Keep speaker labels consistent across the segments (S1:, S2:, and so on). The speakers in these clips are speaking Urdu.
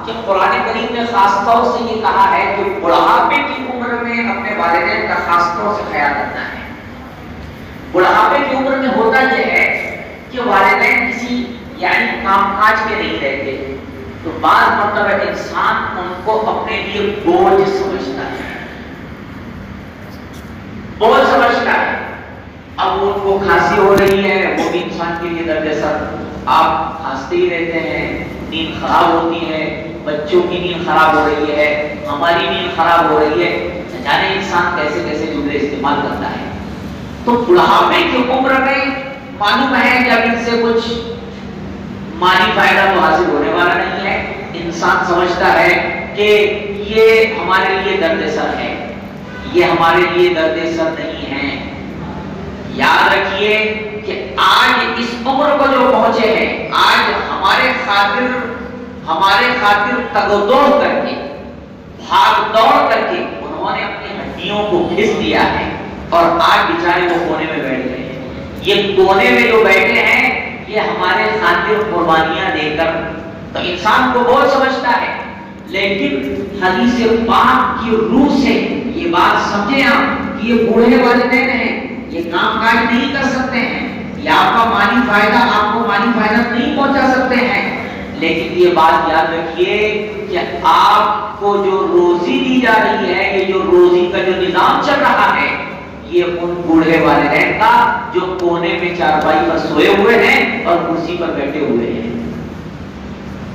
S1: کہ قرآن کریم نے خاص طور سے یہ کہا ہے کہ بڑھاپے کی عمر میں اپنے والدین کا خاص طور سے خیال رکھنا ہے۔ بڑھاپے کی عمر میں ہوتا یہ ہے کہ والدین کسی یعنی کام کاج کے نہیں رہتے، تو بعض مرتبہ انسان ان کو اپنے لیے بوجھ سمجھتا ہے، بوجھ سمجھتا ہے۔ اب ان کو کھانسی ہو رہی ہے، وہ بھی انسان کے لیے درد سر، آپ کھانستے ہی رہتے ہیں، نیند خراب ہوتی ہے، بچوں کی نیند خراب ہو رہی ہے، ہماری نیند خراب ہو رہی ہے، جانے انسان کیسے کیسے جملے استعمال کرتا ہے۔ تو بڑھاپے کی عمر میں معلوم ہے کہ اب ان سے کچھ مالی فائدہ تو حاصل ہونے والا نہیں ہے، انسان سمجھتا ہے کہ یہ ہمارے لیے درد سر ہے، یہ ہمارے لیے درد سر نہیں ہے۔ یاد رکھیے کہ آج اس عمر کو جو پہنچے ہیں، آج ہمارے خاطر تگ و دو کر کے، بھاگ دوڑ کر کے انہوں نے اپنی ہڈیوں کو گھس دیا ہے، اور آج بیچارے وہ کونے میں بیٹھ گئے ہیں۔ یہ کونے میں جو بیٹھے ہیں یہ ہمارے خاطر قربانیاں دے کر، تو انسان کو بہت سمجھتا ہے، لیکن حدیث پاک کی روح سے یہ بات سمجھیں آپ کہ یہ بوڑھے والدین ہیں، یہ کام کاج نہیں کر سکتے ہیں، یہ آپ کو مالی فائدہ نہیں پہنچا سکتے ہیں، لیکن یہ بات یاد رکھیے کہ آپ کو جو روزی دی جا رہی ہے، یہ جو روزی کا جو نظام چل رہا ہے، یہ ان بوڑھے والدین کا جو کونے میں چارپائی پر سوئے ہوئے ہیں اور کرسی پر بیٹھے ہوئے ہیں۔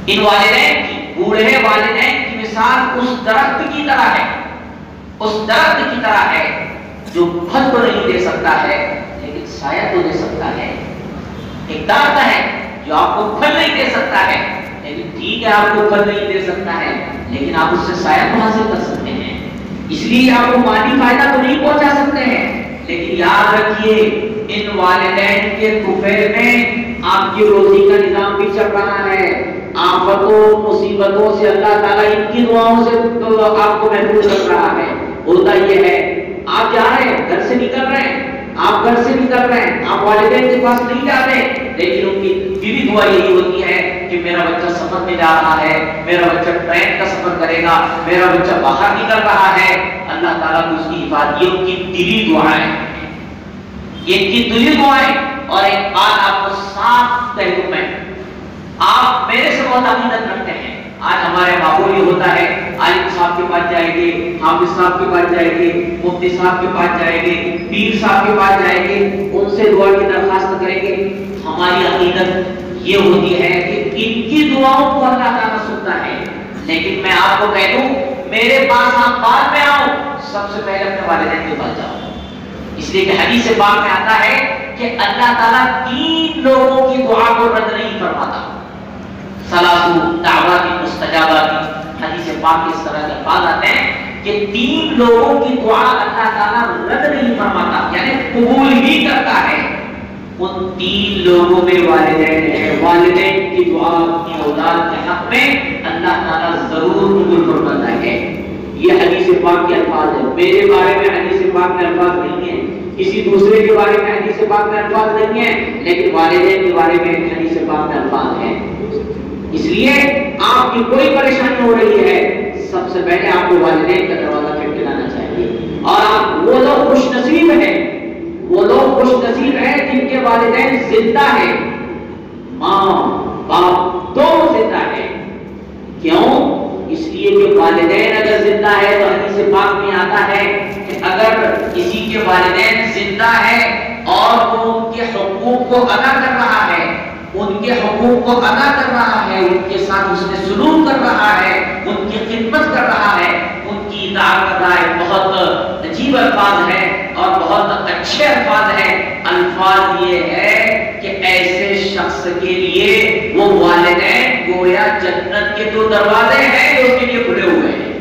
S1: ان والدین کی، بوڑھے والدین کی مثال اس درخت کی طرح ہے، اس درخت کی طرح ہے جو پھل تو نہیں دے سکتا ہے لیکن سایہ تو دے سکتا ہے۔ ایک درخت ہے جو آپ کو پھل نہیں دے سکتا ہے، لیکن ٹھیک ہے آپ کو پھل نہیں دے سکتا ہے لیکن آپ اس سے سایہ تو حاصل کر سکتے ہیں، اس لیے آپ کو مالی فائدہ تو نہیں پہنچا سکتے ہیں، لیکن یاد رکھیے ان والدین کے دوپہر میں آپ کی روزی کا نظام بھی چل رہا ہے۔ آفتوں مصیبتوں سے اللہ تعالیٰ ان کی دعاؤں سے آپ کو محفوظ کر رہا ہے۔ ہوتا یہ ہے آپ جا رہے ہیں، گھر سے نکل رہے ہیں، آپ والدین کے پاس نہیں جاتے، لیکن ان کی دلی دعا یہی ہوتی ہے کہ میرا بچہ سفر میں جا رہا ہے، میرا بچہ ٹرین کا سفر کرے گا، میرا بچہ باہر نکل رہا ہے، اللہ تعالیٰ کو اس کی حفاظت، یہ ان کی دلی دعائیں، یہ ان کی دلی دعائیں۔ اور ایک بات آپ کو صاف کہہ دوں میں، آپ میرے سے بہت عقیدت رکھتے ہیں، آج ہمارے ماحول یہ ہوتا ہے، عالم صاحب کے پاس جائیں گے، حافظ صاحب کے پاس جائیں گے، مفتی صاحب کے پاس جائیں گے، پیر صاحب کے پاس جائیں گے، ان سے دعا کی درخواست کریں گے۔ ہماری عقیدت یہ ہوتی ہے کہ ان کی دعاؤں کو اللہ تعالیٰ سنتا ہے، لیکن میں آپ کو کہہ دوں میرے پاس آپ بعد میں آؤ، سب سے پہلے اپنے والدین کے پاس جاؤ، اس لیے کہ حدیث پاک میں آتا ہے کہ اللہ تعالیٰ 3 لوگوں کی دعا کو رد نہیں فرماتا۔ ثلاث دعوات مستجابات، حدیث پاک کے اس طرح کے الفاظ آتے ہیں کہ 3 لوگوں کی دعا اللہ تعالیٰ رد نہیں فرماتا، یعنی قبول ہی کرتا ہے۔ ان 3 لوگوں میں والدین ہیں، والدین کی دعا اپنی اولاد کے حق میں اللہ تعالیٰ ضرور قبول فرماتا ہے۔ یہ حدیث پاک کے الفاظ ہیں، میرے بارے میں حدیث پاک میں الفاظ نہیں ہیں، کسی دوسرے کے بارے میں حدیث پاک میں الفاظ نہیں ہیں، لیکن والدین کے بارے میں حدیث پاک میں الفاظ ہیں۔ اس لیے آپ کی کوئی پریشانی ہو رہی ہے، سب سے پہلے آپ کو والدین کا دروازہ کھٹکھٹانا چاہیے، اور آپ وہ لوگ خوش نصیب ہیں، وہ لوگ خوش نصیب ہیں جن کے والدین زندہ ہیں، ماں باپ دونوں زندہ ہیں۔ کیوں؟ اس لیے کہ والدین اگر زندہ ہے تو حدیث پاک میں آتا ہے کہ اگر کسی کے والدین زندہ ہے اور وہ ان کے حقوق کو ادا کر رہا ہے، ان کے حقوق کو ادا کر رہا ہے، ان کے ساتھ اس نے سلوک کر رہا ہے، ان کی خدمت کر رہا ہے، ان کی اطاعت کر رہا ہے، بہت عجیب الفاظ ہے اور بہت اچھے الفاظ ہیں۔ الفاظ یہ ہے کہ ایسے شخص کے لیے وہ والدین گویا جنت کے 2 دروازے ہیں جو اس کے لیے کھلے ہوئے ہیں،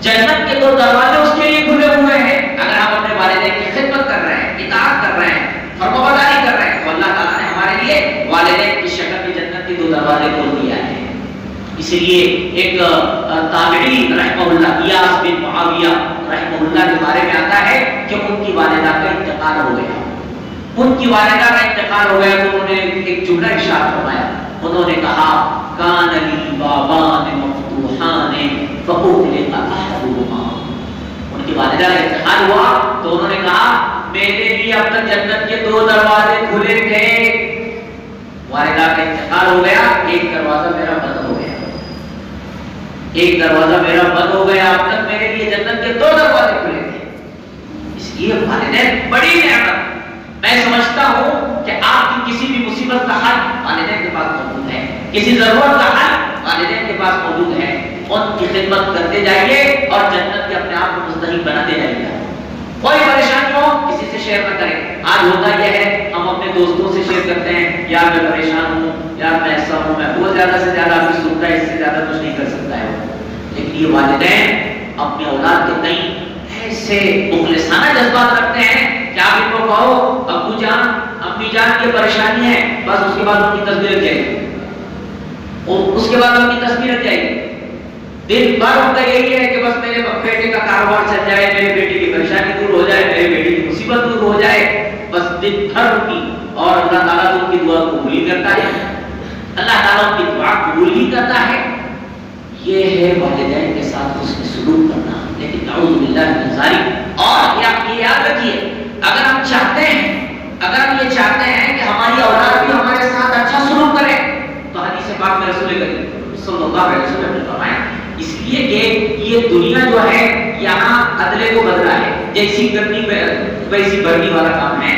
S1: جنت کے 2 دروازے اس کے لیے کھلے ہوئے ہیں۔ اگر آپ اپنے والدین کی خدمت کر رہے ہیں، اطاعت کر رہے ہیں، فرمانبرداری کر رہے ہیں، تو اللہ تعالیٰ نے ہمارے لیے والدین کی شکل میں جنت کے 2 دروازے کھول دیا ہے۔ اس لیے ایک تابعی رحمہ اللہ، ایاس بن معاویہ رحمہ اللہ کے بارے میں آتا ہے کہ ان کی والدہ کا انتقال ہو گیا، ان کی والدہ کا انتقال ہو گیا تو انہوں نے ایک جملہ ارشاد فرمایا، انہوں نے کہا کان لی بابان مفتوحان فاغلق احدهما، ان کی والدہ کا انتقال ہوا تو انہوں نے کہا میرے لیے اب تک جنت کے 2 دروازے کھلے تھے، والدہ کا انتقال ہو گیا، ایک دروازہ میرا بند ہو گیا، ایک دروازہ میرا بند ہو گیا، اب تک میرے لیے جنت کے 2 دروازے کھلے تھے۔ اس لیے والدین بڑی نعمت، میں سمجھتا ہوں کہ آپ کی کسی بھی مصیبت کا حل والدین کے پاس موجود ہے، کسی ضرورت کا حل والدین کے پاس موجود ہے، ان کی خدمت کرتے جائیے اور جنت کے اپنے آپ کو مستحق بناتے جائیے۔ کوئی پریشانی ہو کسی سے شیئر نہ کریں۔ آج ہوتا یہ ہے ہم اپنے دوستوں سے شیئر کرتے ہیں، یار میں پریشان ہوں، یار میں ایسا ہوں، میں وہ زیادہ سے زیادہ آپ کی سنتا ہے، اس سے زیادہ کچھ نہیں کر سکتا ہے۔ لیکن یہ والدین اپنی اولاد کے تئیں ایسے مخلصانہ جذبات رکھتے ہیں کہ آپ ان کو کہو ابو جان امی جان یہ پریشانی ہے، بس اس کے بعد ان کی تصویر رکھ جائے گی، اور اس کے بعد ان کی تصویر رکھ جائے گی۔ دن بھر ان کا یہی ہے کہ بس میرے بیٹے کا کاروبار چل جائے، میرے بیٹے کی پریشانی دور ہو جائے، میرے بیٹے کی مصیبت دور ہو جائے، بس دن بھر ان کی، اور اللہ تعالیٰ ان کی دعا قبول ہی کرتا ہے، اللہ تعالیٰ ان کی دعا قبول ہی کرتا ہے۔ یہ ہے والدین کے ساتھ حسن سلوک کرنا۔ لیکن نعوذ باللہ من ذالک، اور یہ یاد رکھیے اگر ہم چاہتے ہیں، اگر ہم یہ چاہتے ہیں کہ ہماری اولاد بھی ہمارے ساتھ اچھا سلوک کرے، تو حدیث پاک میں رسول کریم صلی اللہ علیہ وسلم نے فرمایا اس لیے کہ یہ دنیا جو ہے یہاں عدلے کو بدلا ہے، جیسی کرنی ویسی بھرنی والا کام ہے۔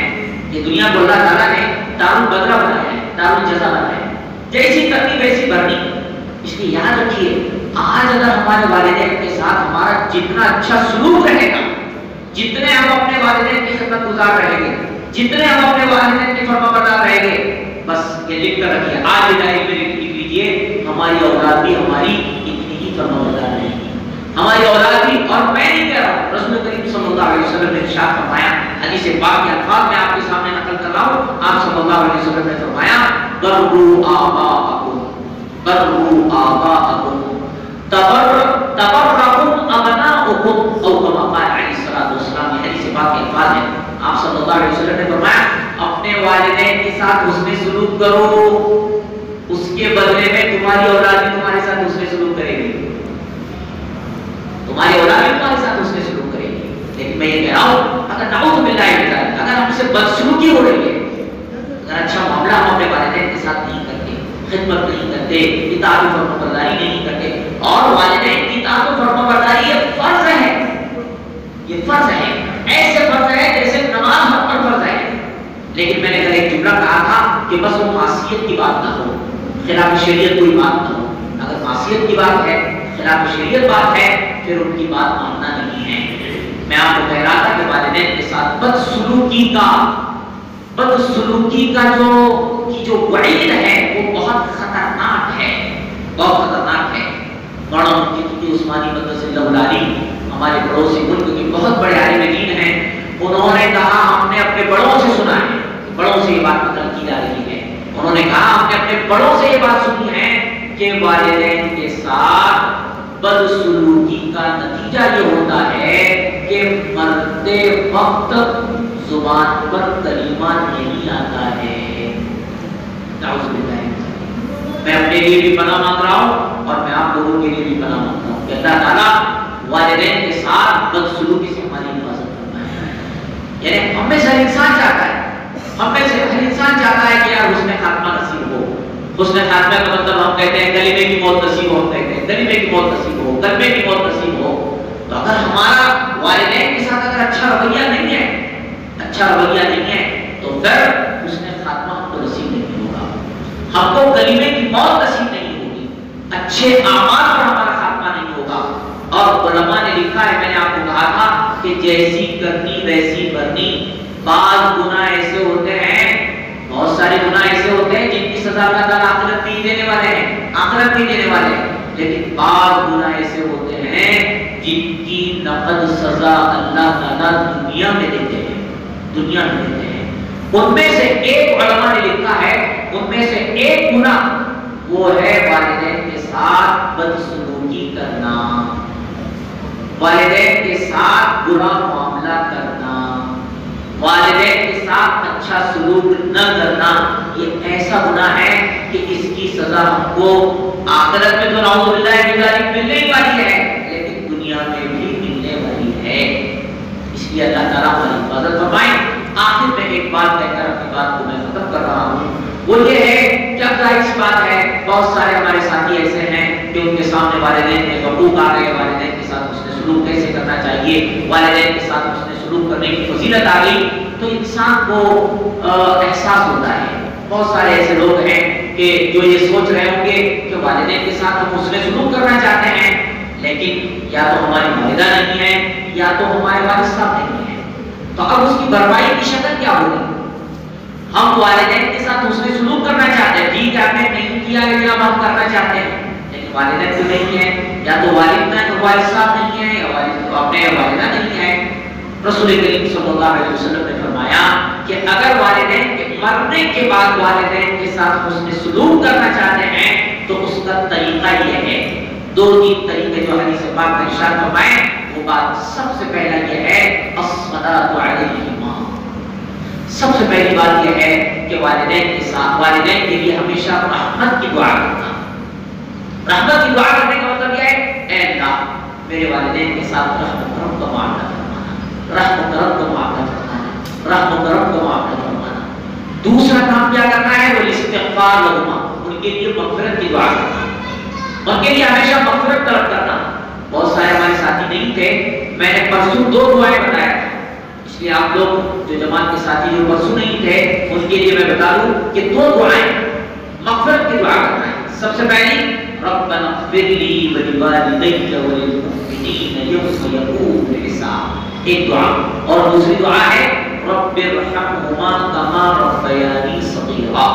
S1: یہ دنیا کو اللہ تعالیٰ نے دار البدلہ بنایا ہے، دار الجزا بنایا ہے، جیسی کرنی ویسی بھرنی۔ اس لیے یاد رکھیے آج اگر ہمارے والدین کے ساتھ ہمارا جتنا اچھا سلوک رہے گا، جتنے ہم اپنے والدین کی خدمت گزار رہیں گے، جتنے ہم اپنے والدین کی فرما بردار رہیں گے، بس یہ لکھ کر رکھیے، آج یہ ڈائری میں لکھ لیجیے، ہماری اولاد بھی ہماری اتنی ہی فرما بردار رہے گی، ہماری اولاد بھی۔ اور میں نہیں کہہ رہا ہوں، رسول کریم صلی اللہ علیہ وسلم نے ارشاد فرمایا، حدیث پاک کے الفاظ میں آپ کے سامنے نقل کر رہا ہوں، آپ صلی اللہ علیہ وسلم نے فرمایا بروا آباءکم، بروا آباءکم تبرکم ابناؤکم، او کما قال علیہ الصلوۃ والسلام۔ یہ حدیث پاک کے الفاظ ہیں، آپ صلی اللہ علیہ وسلم نے فرمایا اپنے والدین کے ساتھ حسن سلوک کرو، اس کے بدلے میں تمہاری اولاد بھی تمہارے ساتھ حسن سلوک کرے گی، تمہاری اولاد بھی تمہارے ساتھ حسن سلوک کرے گی۔ لیکن میں یہ کہہ رہا ہوں اگر نعوذ باللہ من ذالک، اگر ہم سے بدسلوکی ہو رہی ہے، اگر اچھا معاملہ ہم اپنے والدین کے ساتھ نہیں کرتے، خدمت نہیں کرتے، اطاعت و فرمانبرداری نہیں کرتے، اور والدین کی اطاعت و فرمانبرداری یہ فرض ہے، یہ فرض ہے، ایسے فرض ہے جیسے نماز ہم پر فرض ہے۔ لیکن میں نے کل ایک جملہ کہا تھا کہ بس وہ معصیت کی بات نہ ہو، خلاف شریعت کوئی بات نہ ہو۔ اگر معصیت کی بات ہے، خلاف شریعت بات ہے، پھر ان کی بات ماننا نہیں ہے۔ میں آپ کو کہہ رہا تھا کہ والدین کے ساتھ بدسلوکی کا جو وعید ہے وہ بہت خطرناک ہے، بہت خطرناک ہے۔ مولانا مفتی عثمانی مدثر اللہ العلی ہمارے پڑوسی ملک کے بہت بڑے عالم دین ہیں، انہوں نے کہا ہم نے اپنے بڑوں سے سنا ہے، بڑوں سے یہ بات نقل کی جا رہی ہے، انہوں نے کہا ہم نے اپنے بڑوں سے یہ بات سنی ہے کہ والدین کے ساتھ بدسلوکی کا نتیجہ یہ ہوتا ہے کہ مرتے وقت زبان پر کلمہ نہیں آتا ہے۔ نعوذ باللہ، میں اپنے لیے بھی پناہ مانگ رہا ہوں اور میں آپ لوگوں کے لیے بھی پناہ مانگ رہا ہوں کہ اللہ تعالیٰ والدین کے ساتھ بدسلوکی سے ہماری حفاظت کرنا ہے۔ یعنی ہم میں سے ہر انسان چاہتا ہے، ہم میں سے ہر انسان چاہتا ہے کہ یار حسن خاتمہ نصیب ہو۔ حسن خاتمہ کا مطلب ہم کہتے ہیں کلمے کی موت نصیب ہو، ہم کہتے ہیں کلمے کی موت نصیب ہو، کلمے کی موت نصیب ہو۔ تو اگر ہمارا والدین کے ساتھ اگر اچھا رویہ نہیں ہے، اچھا رویہ نہیں ہے، تو پھر حسن خاتمہ ہم کو نصیب نہیں ہوگا، ہم کو کلمے کی موت نصیب نہیں ہوگی، اچھے اعمال پر ہمارا خاتمہ نہیں ہوگا۔ اور علماء نے لکھا ہے، میں نے آپ کو کہا تھا کہ جیسی کرنی ویسی بھرنی۔ بعض گناہ ایسے ہوتے ہیں، بہت سارے گناہ ایسے ہوتے ہیں جن کی سزا اللہ تعالیٰ آخرت نہیں دینے والے ہیں، آخرت نہیں دینے والے ہیں، لیکن بعض گناہ ایسے ہوتے ہیں جن کی نقد سزا اللہ تعالیٰ دنیا میں دیتے ہیں، دنیا میں دیتے ہیں۔ ان میں سے ایک علماء نے لکھا ہے، ان میں سے ایک گناہ وہ ہے والدین کے ساتھ بدسلوکی کرنا، والدین کے ساتھ برا معاملہ کرنا، والدین کے ساتھ اچھا سلوک نہ کرنا۔ یہ ایسا گناہ ہے کہ اس کی سزا ہم کو آخرت میں تو نعوذ باللہ من ذالک ملنے ہی والی ہے، لیکن دنیا میں بھی ملنے والی ہے۔ اس لیے اللہ تعالیٰ ہماری حفاظت فرمائے۔ آخر میں ایک بات کہہ کر اپنی بات کو میں ختم کر رہا ہوں، وہ یہ ہے کہ اب ظاہر سی بات ہے بہت سارے ہمارے ساتھی ایسے ہیں کہ ان کے سامنے والدین کے حقوق آ گئے، والدین کے ساتھ حسن سلوک کیسے کرنا چاہیے، والدین کے ساتھ حسن سلوک کرنے کی فضیلت آ گئی، تو انسان کو احساس ہوتا ہے۔ بہت سارے ایسے لوگ ہیں کہ جو یہ سوچ رہے ہوں گے کہ والدین کے ساتھ ہم حسن سلوک کرنا چاہتے ہیں، لیکن یا تو ہماری والدہ نہیں ہے یا تو ہمارے والد صاحب نہیں ہے، تو اب اس کی بھرپائی کی شکل کیا ہوگی؟ ہم والدین کے ساتھ حسن سلوک کرنا چاہتے ہیں، ٹھیک ہے آپ نے نہیں کیا لیکن اب ہم کرنا چاہتے ہیں، لیکن والدین تو نہیں ہے، یا تو والد صاحب نہیں ہے یا اپنے والدہ نہیں ہے۔ رسول کریم صلی اللہ علیہ وسلم نے فرمایا کہ اگر والدین کے مرنے کے بعد والدین کے ساتھ حسن سلوک کرنا چاہتے ہیں تو اس کا طریقہ یہ ہے، دو تین طریقے جو حدیث پاک میں ارشاد فرمائے، وہ بات سب سے پہلا یہ ہے الصلاۃ علیہما۔ سب سے پہلی بات یہ ہے کہ والدین کے ساتھ، والدین کے لیے ہمیشہ رحمت کی دعا کرنا۔ رحمت کی دعا کرنے کا مطلب یہ ہے اے اللہ میرے والدین کے ساتھ رحمت کرم کا معاملہ فرمانا، رحمت کرم کا معاملہ فرمانا، رحمت کرم کا معاملہ فرمانا۔ دوسرا کام کیا کرنا ہے، وہ استغفار لہما، ان کے لیے مغفرت کی دعا کرنا، ان کے لیے ہمیشہ مغفرت طلب کرنا۔ بہت سارے ہمارے ساتھی نہیں تھے، میں نے پرسوں دو دعائیں بتایا تھا، اس لیے آپ لوگ جو جماعت کے ساتھی جو پرسوں نہیں تھے ان کے لیے میں بتا دوں کہ دو دعائیں مغفرت کی دعا کرنا ہے۔ سب سے پہلی ربنا اغفر لی ولوالدی وللمؤمنین یوم یقوم الحساب، ایک دعا، اور دوسری دعا ہے رب ارحمہما کما ربیانی صغیرا۔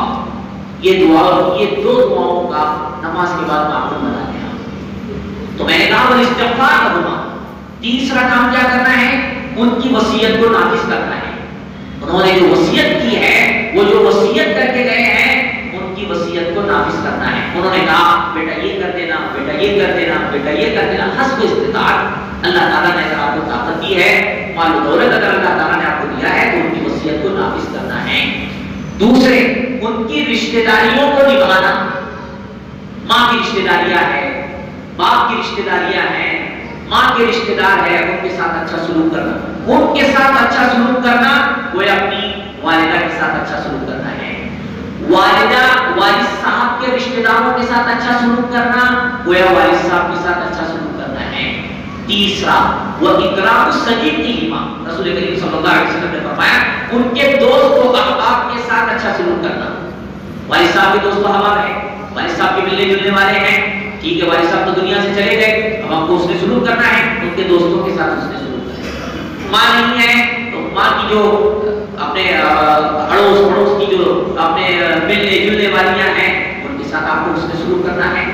S1: یہ دعا، یہ دو دعاؤں کا نماز کے بعد معمول بنا دیا۔ تو میں نے کہا وہ استغفار کرنا۔ تیسرا کام کیا کرنا ہے، ان کی وصیت کو نافذ کرنا ہے۔ انہوں نے جو وصیت کی ہے، وہ جو وصیت کر کے گئے ہیں، ان کی وصیت کو نافذ کرنا ہے۔ انہوں نے کہا بیٹا یہ کر دینا، بیٹا یہ کر دینا، بیٹا یہ کر دینا، حسب استطاعت۔ اللہ تعالیٰ نے اگر آپ کو طاقت دی ہے، مال و دولت اگر اللہ تعالیٰ نے آپ کو دیا ہے، تو ان کی وصیت کو نافذ کرنا ہے۔ دوسرے، ان کی رشتہ داریوں کو نبھانا۔ ماں کی رشتہ داریاں ہیں، باپ کی رشتہ داریاں ہیں، ماں کے رشتہ دار ہے، ان کے ساتھ اچھا سلوک کرنا۔ ان کے ساتھ اچھا سلوک کرنا وہ اپنی والدہ کے ساتھ اچھا سلوک کرنا ہے۔ والدہ والد صاحب کے رشتہ داروں کے ساتھ اچھا سلوک کرنا وہ والد صاحب کے ساتھ اچھا سلوک کرنا ہے۔ تیسرا وہ اکرام صدیقہما، رسول کریم صلی اللہ علیہ وسلم نے فرمایا ان کے دوست و احباب کے ساتھ اچھا سلوک کرنا۔ والد صاحب کے دوست و احباب ہیں، والد صاحب کے ملنے جلنے والے ہیں، ٹھیک ہے والد صاحب تو دنیا سے چلے گئے، اب ہم کو اس نے سلوک کرنا ہے، ان کے دوستوں کے ساتھ اس نے سلوک کرنا ہے۔ ماں نہیں ہے تو ماں کی جو اپنے اڑوس پڑوس کی جو اپنے ملنے جلنے والیاں ہیں، ان کے ساتھ آپ کو اس نے سلوک کرنا ہے۔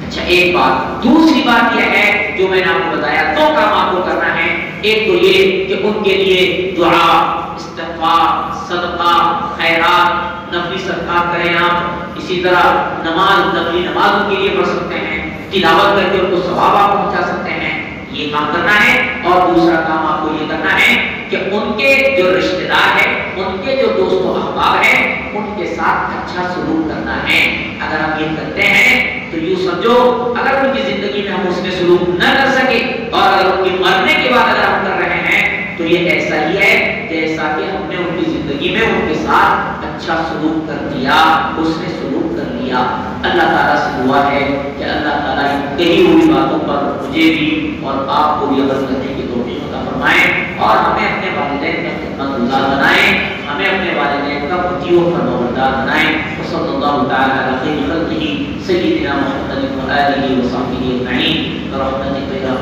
S1: اچھا ایک بات، دوسری بات یہ ہے جو میں نے آپ کو بتایا، دو کام آپ کو کرنا ہے۔ ایک تو یہ کہ ان کے لیے دعا، استغفار، صدقہ، خیرات، نفلی صدقات کریں آپ، اسی طرح نماز، نفلی نماز ان کے لیے پڑھ سکتے ہیں، تلاوت کر کے ان کو ثواب آپ پہنچا سکتے ہیں، یہ کام کرنا ہے۔ اور دوسرا کام آپ کو یہ کرنا ہے کہ ان کے جو رشتہ دار ہیں، ان کے جو دوست و احباب ہیں، ان کے ساتھ اچھا سلوک کرنا ہے۔ اگر آپ یہ کرتے ہیں تو یوں سمجھو اگر ان کی زندگی میں ہم اس میں سلوک نہ کر سکے، اور اگر ان کی مرنے کے بعد اگر ہم کر رہے ہیں تو یہ ایسا ہی ہے جیسا کہ ہم نے ان کی زندگی میں ان کے ساتھ اچھا سلوک کر دیا، اس نے سلوک کر لیا۔ اللہ تعالیٰ سے دعا ہے کہ اللہ تعالیٰ کہی ہوئی باتوں پر مجھے بھی اور آپ کو بھی عمل کرنے کی توفیق عطا فرمائیں، اور ہمیں اپنے والدین کا خدمت گزار بنائیں، ہمیں اپنے والدین کا مطیع و فرمانبردار بنائیں۔ وصلی اللہ تعالیٰ علی خیر خلقہ سیدنا محمد و آلہ و صحبہ اجمعین برحمتک یا